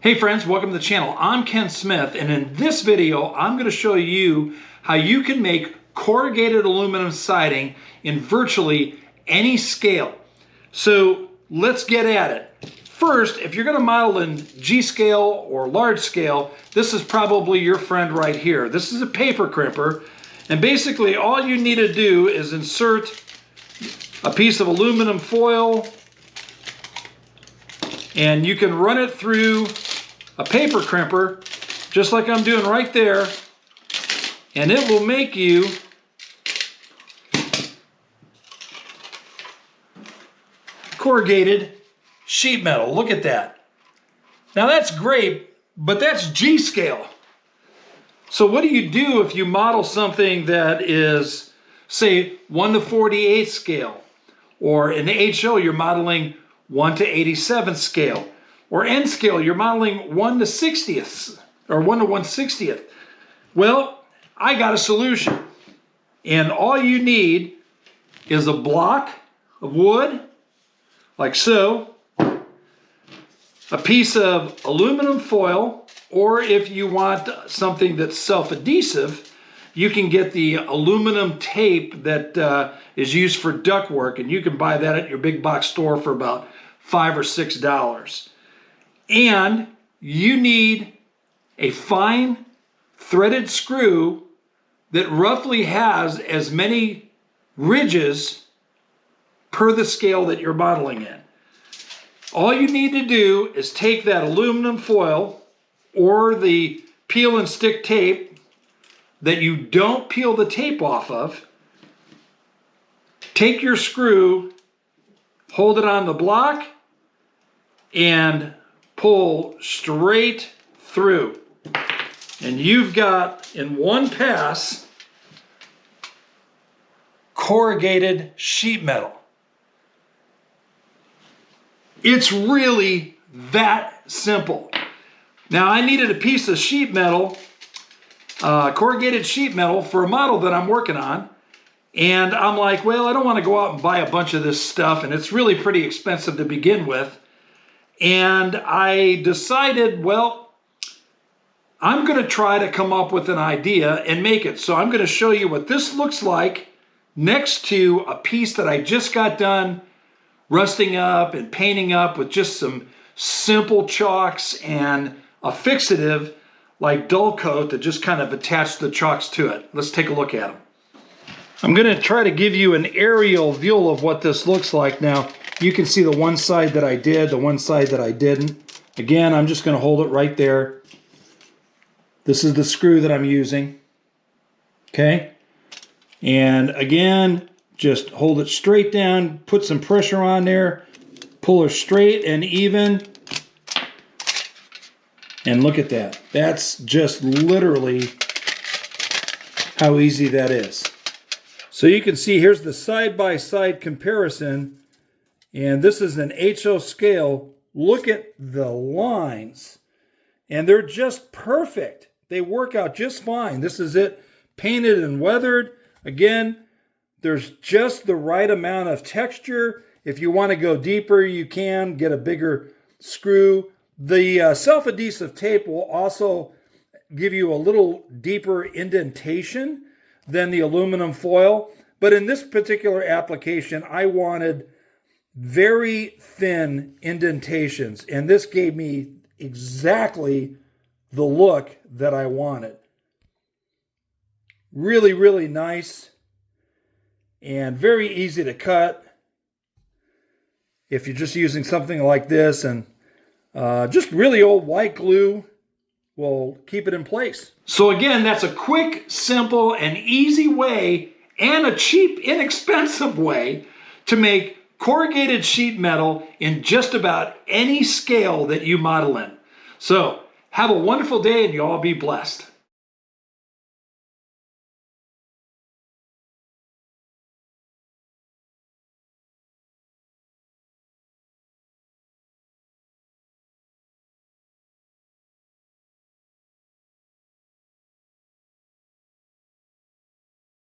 Hey friends, welcome to the channel. I'm Ken Smith, and in this video, I'm going to show you how you can make corrugated aluminum siding in virtually any scale. So let's get at it. First, if you're going to model in G scale or large scale, this is probably your friend right here. This is a paper crimper, and basically all you need to do is insert a piece of aluminum foil, and you can run it through a paper crimper, just like I'm doing right there, and it will make you corrugated sheet metal. Look at that. Now that's great, but that's G scale. So what do you do if you model something that is, say, 1/48 scale, or in the HO you're modeling 1/87 scale, or N scale you're modeling 1/60th or 1/160th? Well, I got a solution, and all you need is a block of wood like so, a piece of aluminum foil, or if you want something that's self-adhesive, you can get the aluminum tape that is used for ductwork, and you can buy that at your big box store for about $5 or $6. And you need a fine threaded screw that roughly has as many ridges per the scale that you're modeling in. All you need to do is take that aluminum foil or the peel and stick tape that you don't peel the tape off of, take your screw, hold it on the block, and pull straight through. And you've got, in one pass, corrugated sheet metal. It's really that simple. Now, I needed a piece of sheet metal, corrugated sheet metal, for a model that I'm working on. And I'm like, well, I don't want to go out and buy a bunch of this stuff, and it's really pretty expensive to begin with. And I decided, well, I'm going to try to come up with an idea and make it. So I'm going to show you what this looks like next to a piece that I just got done rusting up and painting up with just some simple chalks and a fixative like dull coat that just kind of attached the chalks to it. Let's take a look at them. I'm going to try to give you an aerial view of what this looks like. Now, you can see the one side that I did, the one side that I didn't. Again, I'm just going to hold it right there. This is the screw that I'm using. Okay? And again, just hold it straight down, put some pressure on there, pull her straight and even. And look at that. That's just literally how easy that is. So you can see here's the side-by-side comparison, and this is an HO scale. Look at the lines, and they're just perfect. They work out just fine. This is it, painted and weathered. Again, there's just the right amount of texture. If you want to go deeper, you can get a bigger screw. The self-adhesive tape will also give you a little deeper indentation than the aluminum foil. But in this particular application, I wanted very thin indentations, and this gave me exactly the look that I wanted. Really, really nice and very easy to cut if you're just using something like this, and just really old white glue will keep it in place. So again, that's a quick, simple, and easy way, and a cheap, inexpensive way to make corrugated sheet metal in just about any scale that you model in. So have a wonderful day, and you all be blessed.